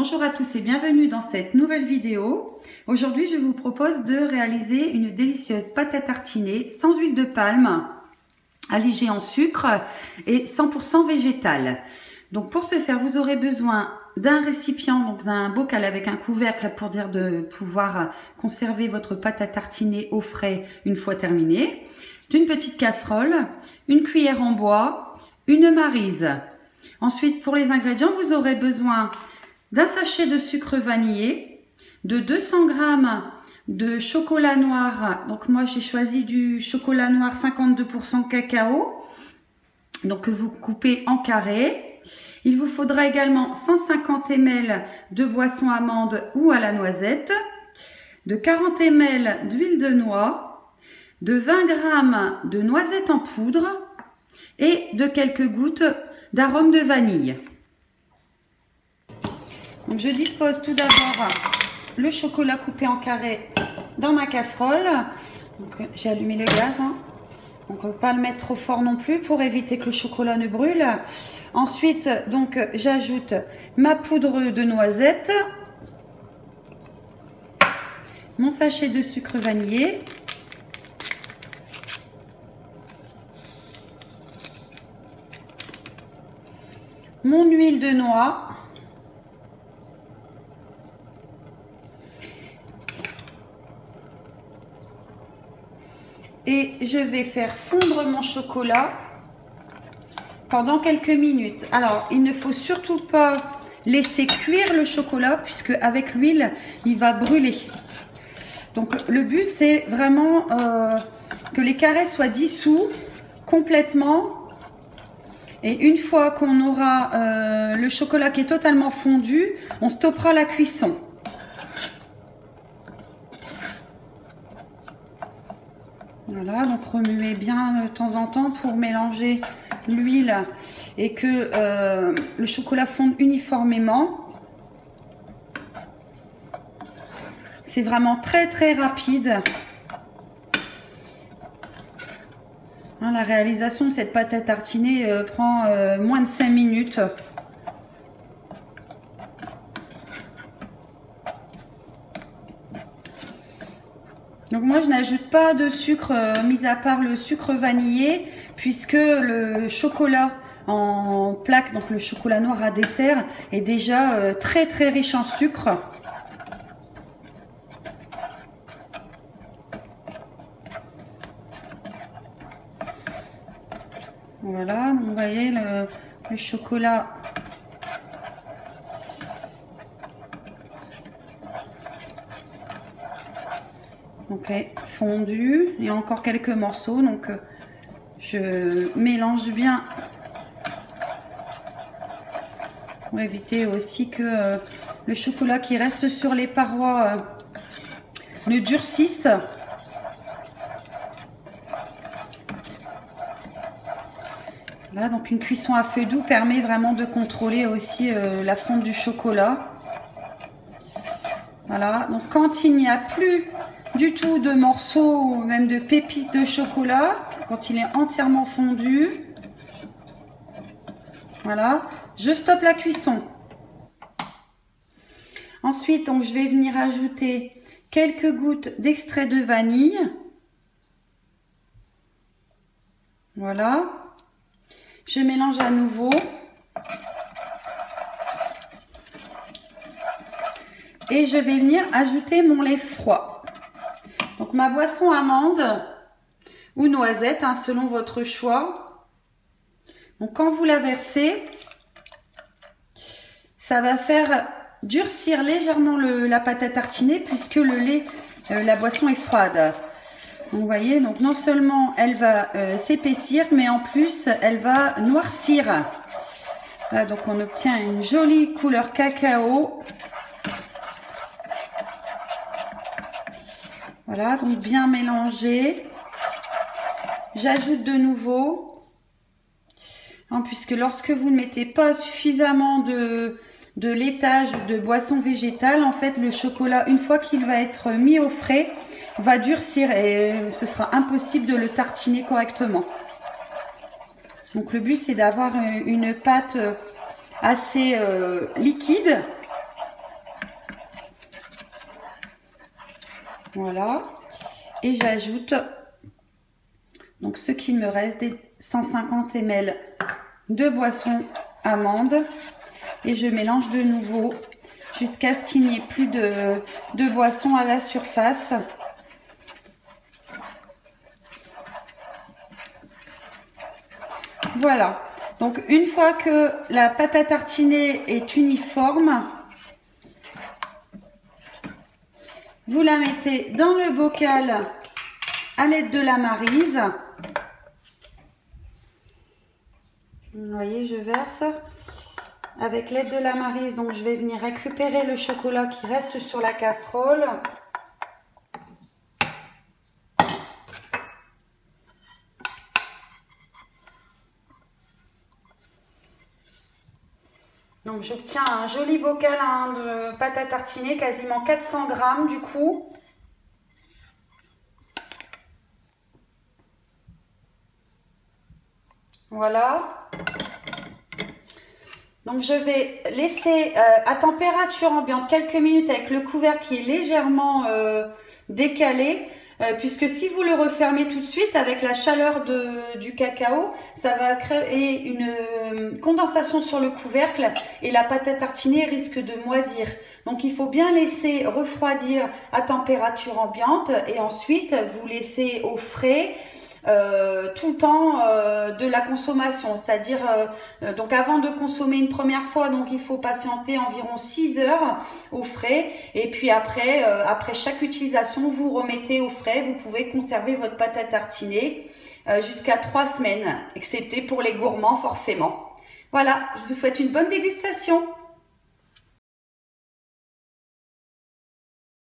Bonjour à tous et bienvenue dans cette nouvelle vidéo. Aujourd'hui, je vous propose de réaliser une délicieuse pâte à tartiner sans huile de palme, allégée en sucre et 100% végétale. Donc pour ce faire, vous aurez besoin d'un récipient, donc d'un bocal avec un couvercle pour dire de pouvoir conserver votre pâte à tartiner au frais une fois terminée, d'une petite casserole, une cuillère en bois, une maryse. Ensuite, pour les ingrédients, vous aurez besoin d'un sachet de sucre vanillé, de 200 g de chocolat noir. Donc moi, j'ai choisi du chocolat noir 52% cacao, donc que vous coupez en carrés. Il vous faudra également 150 ml de boisson amande ou à la noisette, de 40 ml d'huile de noix, de 20 g de noisettes en poudre et de quelques gouttes d'arôme de vanille. Donc je dispose tout d'abord le chocolat coupé en carrés dans ma casserole. J'ai allumé le gaz. Donc on ne peut pas le mettre trop fort non plus pour éviter que le chocolat ne brûle. Ensuite, donc j'ajoute ma poudre de noisette, mon sachet de sucre vanillé, mon huile de noix, et je vais faire fondre mon chocolat pendant quelques minutes. Alors, il ne faut surtout pas laisser cuire le chocolat puisque avec l'huile, il va brûler. Donc, le but, c'est vraiment que les carrés soient dissous complètement. Et une fois qu'on aura le chocolat qui est totalement fondu, on stoppera la cuisson. Voilà, donc remuez bien de temps en temps pour mélanger l'huile et que le chocolat fonde uniformément. C'est vraiment très rapide. Hein, la réalisation de cette pâte à tartiner prend moins de 5 minutes. Donc moi je n'ajoute pas de sucre, mis à part le sucre vanillé, puisque le chocolat en plaque, donc le chocolat noir à dessert, est déjà très riche en sucre. Voilà, donc vous voyez le chocolat. Ok, fondu, il y a encore quelques morceaux, donc je mélange bien pour éviter aussi que le chocolat qui reste sur les parois ne durcisse. Là, donc une cuisson à feu doux permet vraiment de contrôler aussi la fonte du chocolat. Voilà, donc quand il n'y a plus du tout de morceaux ou même de pépites de chocolat, quand il est entièrement fondu, voilà, je stoppe la cuisson. Ensuite, donc, je vais venir ajouter quelques gouttes d'extrait de vanille. Voilà. Je mélange à nouveau. Et je vais venir ajouter mon lait froid. Donc ma boisson amande ou noisette, hein, selon votre choix. Donc quand vous la versez, ça va faire durcir légèrement la pâte à tartiner puisque le lait, la boisson est froide. Donc vous voyez, donc non seulement elle va s'épaissir, mais en plus elle va noircir. Là, donc on obtient une jolie couleur cacao. Voilà, donc bien mélangé. J'ajoute de nouveau, hein, puisque lorsque vous ne mettez pas suffisamment de laitage ou de boisson végétale, en fait le chocolat, une fois qu'il va être mis au frais, va durcir et ce sera impossible de le tartiner correctement. Donc le but c'est d'avoir une pâte assez liquide Voilà. Et j'ajoute donc ce qu'il me reste, des 150 ml de boisson amande. Et je mélange de nouveau jusqu'à ce qu'il n'y ait plus de boisson à la surface. Voilà. Donc une fois que la pâte à tartiner est uniforme, vous la mettez dans le bocal à l'aide de la maryse. Vous voyez, je verse avec l'aide de la maryse. Donc je vais venir récupérer le chocolat qui reste sur la casserole. Donc j'obtiens un joli bocal de pâte à tartiner, quasiment 400 grammes du coup. Voilà. Donc je vais laisser à température ambiante quelques minutes avec le couvercle qui est légèrement décalé. Puisque si vous le refermez tout de suite avec la chaleur du cacao, ça va créer une condensation sur le couvercle et la pâte à tartiner risque de moisir. Donc il faut bien laisser refroidir à température ambiante et ensuite vous laissez au frais tout le temps de la consommation, c'est-à-dire donc avant de consommer une première fois, donc il faut patienter environ 6 heures au frais et puis après chaque utilisation vous remettez au frais. Vous pouvez conserver votre pâte à tartiner jusqu'à 3 semaines, excepté pour les gourmands forcément. Voilà, je vous souhaite une bonne dégustation.